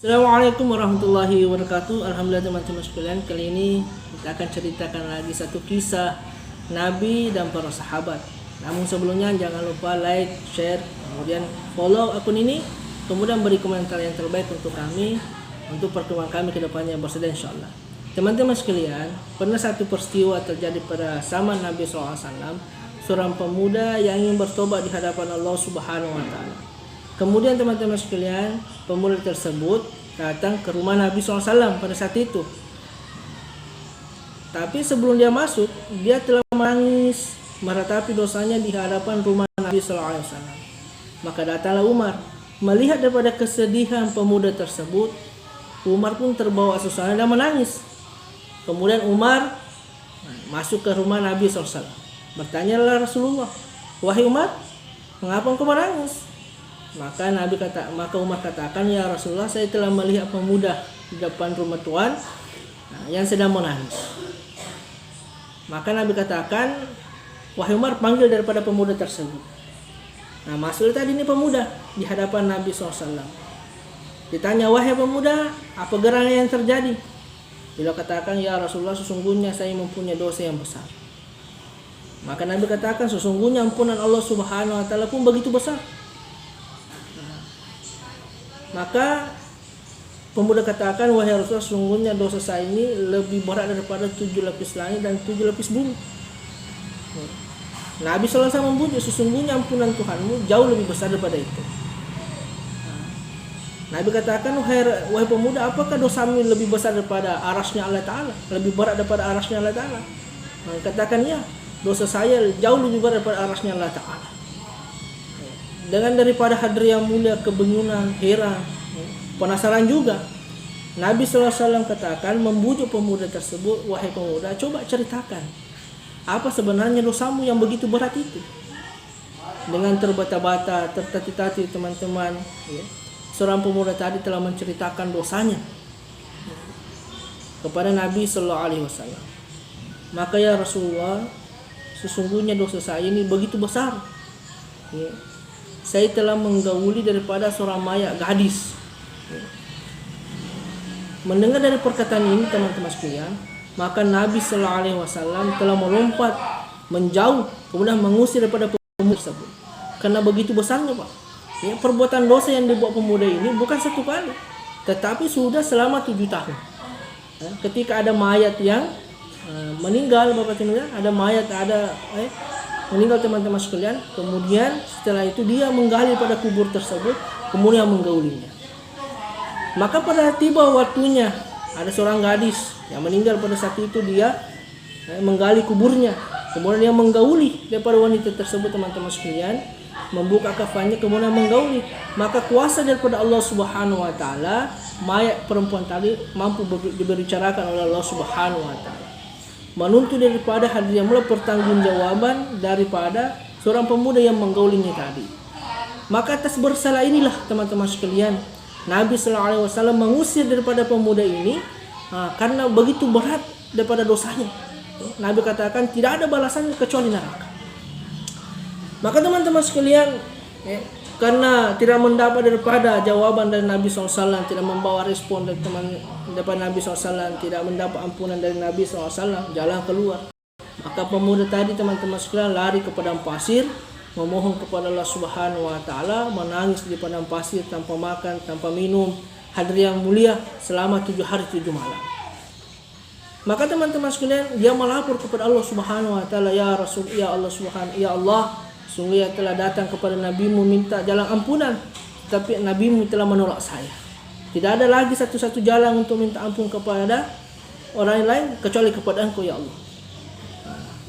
Assalamualaikum warahmatullahi wabarakatuh. Alhamdulillah teman-teman sekalian, kali ini kita akan ceritakan lagi satu kisah Nabi dan para sahabat. Namun sebelumnya jangan lupa like, share, kemudian follow akun ini, kemudian beri komentar yang terbaik untuk kami, untuk perkembangan kami ke depannya bersama insyaallah. Teman-teman sekalian, pernah satu peristiwa terjadi pada zaman Nabi SAW, seorang pemuda yang ingin bertobat di hadapan Allah Subhanahu wa taala. Kemudian teman-teman sekalian, pemuda tersebut datang ke rumah Nabi SAW pada saat itu. Tapi sebelum dia masuk, dia telah menangis meratapi dosanya di hadapan rumah Nabi SAW. Maka datanglah Umar. Melihat daripada kesedihan pemuda tersebut, Umar pun terbawa suasana dan menangis. Kemudian Umar masuk ke rumah Nabi SAW. Bertanyalah Rasulullah, "Wahai Umar, mengapa engkau menangis?" Maka Umar katakan, "Ya Rasulullah, saya telah melihat pemuda di depan rumah Tuhan yang sedang menangis." Maka Nabi katakan, "Wahai Umar, panggil daripada pemuda tersebut." Nah, masuk tadi ini pemuda di hadapan Nabi SAW. Ditanya, "Wahai pemuda, apa gerangan yang terjadi?" Beliau katakan, "Ya Rasulullah, sesungguhnya saya mempunyai dosa yang besar." Maka Nabi katakan, "Sesungguhnya ampunan Allah Subhanahu wa taala pun begitu besar." Maka pemuda katakan, "Wahai Rasulullah, sungguhnya dosa saya ini lebih berat daripada 7 lapis langit dan 7 lapis bumi." Nabi SAW membujuk, "Sesungguhnya ampunan Tuhanmu jauh lebih besar daripada itu." Nabi katakan, wahai pemuda, apakah dosamu lebih besar daripada arasnya Allah Ta'ala? Lebih berat daripada arasnya Allah Ta'ala? Katakan, "Ya, dosa saya jauh lebih berat daripada arasnya Allah Ta'ala." Dengan daripada hadir yang mulia, kebingungan, heran, penasaran juga, Nabi SAW katakan, membujuk pemuda tersebut, "Wahai pemuda, coba ceritakan, apa sebenarnya dosamu yang begitu berat itu?" Dengan terbata-bata, tertati-tati teman-teman, seorang pemuda tadi telah menceritakan dosanya kepada Nabi SAW. Maka, "Ya Rasulullah, sesungguhnya dosa saya ini begitu besar. Saya telah menggauli daripada seorang mayat gadis." Mendengar dari perkataan ini teman-teman sekalian, maka Nabi SAW telah melompat menjauh, kemudian mengusir daripada pemuda tersebut. Karena begitu besarnya, Pak. Perbuatan dosa yang dibuat pemuda ini bukan satu kali, tetapi sudah selama 7 tahun. Ketika ada mayat yang meninggal, Bapak Timur, ada mayat, meninggal teman-teman sekalian, kemudian setelah itu dia menggali pada kubur tersebut, kemudian menggaulinya. Maka pada tiba waktunya, ada seorang gadis yang meninggal pada saat itu, dia menggali kuburnya, kemudian dia menggauli daripada wanita tersebut teman-teman sekalian, membuka kafannya kemudian menggauli. Maka kuasa daripada Allah Subhanahu wa taala, mayat perempuan tadi mampu dibicarakan oleh Allah Subhanahu wa taala, menuntut daripada hadir yang mulia pertanggungjawaban daripada seorang pemuda yang menggaulinya tadi. Maka atas bersalah inilah teman-teman sekalian, Nabi SAW mengusir daripada pemuda ini karena begitu berat daripada dosanya. Nabi katakan tidak ada balasannya kecuali neraka. Maka teman-teman sekalian, karena tidak mendapat daripada jawaban dari Nabi SAW, tidak membawa respon dari daripada Nabi SAW, tidak mendapat ampunan dari Nabi SAW, jalan keluar. Maka pemuda tadi teman-teman sekalian lari ke padang pasir, memohon kepada Allah Subhanahu wa taala, menangis di padang pasir tanpa makan, tanpa minum, hadir yang mulia selama 7 hari 7 malam. Maka teman-teman sekalian, dia melapor kepada Allah Subhanahu wa taala, "Ya Rasul, ya Allah, sungguh telah datang kepada Nabi-Mu minta jalan ampunan, tapi Nabi-Mu telah menolak saya. Tidak ada lagi satu-satu jalan untuk minta ampun kepada orang lain kecuali kepada Engkau, ya Allah."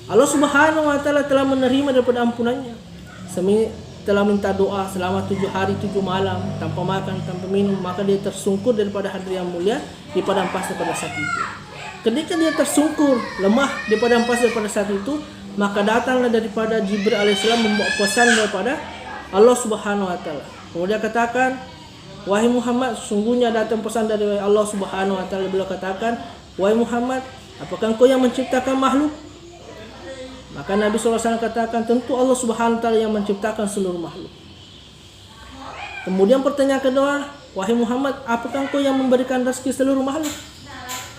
Allah Subhanahu wa taala telah menerima daripada ampunannya. Telah minta doa selama 7 hari 7 malam tanpa makan, tanpa minum, maka dia tersungkur daripada hadir yang mulia di padang pasir pada saat itu. Ketika dia tersungkur, lemah di padang pasir pada saat itu, maka datanglah daripada Jibril alaihissalam membawa pesan daripada Allah Subhanahu wa taala. Kemudian katakan, "Wahai Muhammad, sungguhnya datang pesan dari Allah Subhanahu wa taala." Beliau katakan, "Wahai Muhammad, apakah engkau yang menciptakan makhluk?" Maka Nabi SAW katakan, "Tentu Allah Subhanahu wa taala yang menciptakan seluruh makhluk." Kemudian pertanyaan kedua, wahai Muhammad, apakah engkau yang memberikan rezeki seluruh makhluk?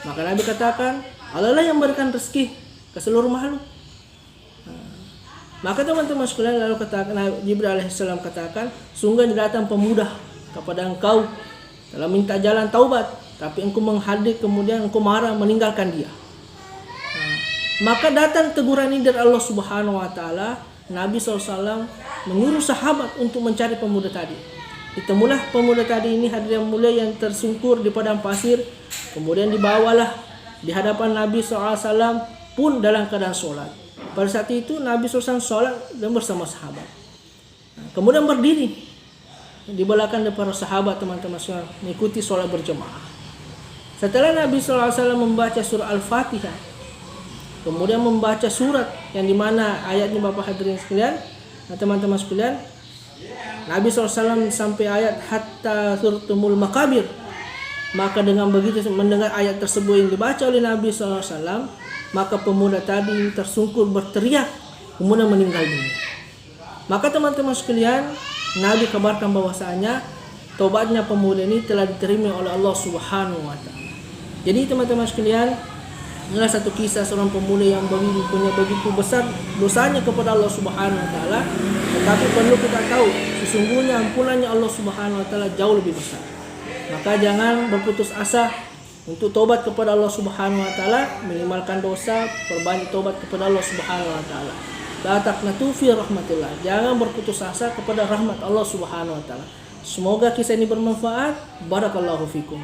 Maka Nabi katakan, Allah lah yang memberikan rezeki ke seluruh makhluk. Maka teman-teman sekalian, lalu katakan Jibril alaihissalam katakan, sungguh datang pemuda kepada engkau dalam minta jalan taubat, tapi engkau menghadir kemudian engkau marah meninggalkan dia. Maka datang teguran ini dari Allah Subhanahu wa taala. Nabi SAW menyuruh sahabat untuk mencari pemuda tadi. Ditemulah pemuda tadi ini, hadirin mulia, yang tersungkur di padang pasir. Kemudian dibawalah di hadapan Nabi SAW pun dalam keadaan sholat. Pada saat itu Nabi SAW sholat dan bersama sahabat. Kemudian berdiri di belakang para sahabat, teman-teman sekalian, mengikuti sholat berjemaah. Setelah Nabi SAW membaca surah Al-Fatihah, kemudian membaca surat yang dimana ayatnya Bapak hadirin sekalian, teman-teman sekalian, Nabi SAW sampai ayat hatta surtumul makabir. Maka dengan begitu mendengar ayat tersebut yang dibaca oleh Nabi SAW, maka pemuda tadi tersungkur berteriak, kemudian meninggal dunia. Maka teman-teman sekalian, Nabi kabarkan bahwasanya tobatnya pemuda ini telah diterima oleh Allah Subhanahu wa taala. Jadi teman-teman sekalian, inilah satu kisah seorang pemuda yang punya begitu besar dosanya kepada Allah Subhanahu wa taala, tetapi perlu kita tahu sesungguhnya ampunannya Allah Subhanahu wa taala jauh lebih besar. Maka jangan berputus asa untuk tobat kepada Allah Subhanahu wa taala, minimalkan dosa, perbanyak tobat kepada Allah Subhanahu wa taala. La taqnatu fi rahmatillah. Jangan berputus asa kepada rahmat Allah Subhanahu wa taala. Semoga kisah ini bermanfaat. Barakallahu fikum.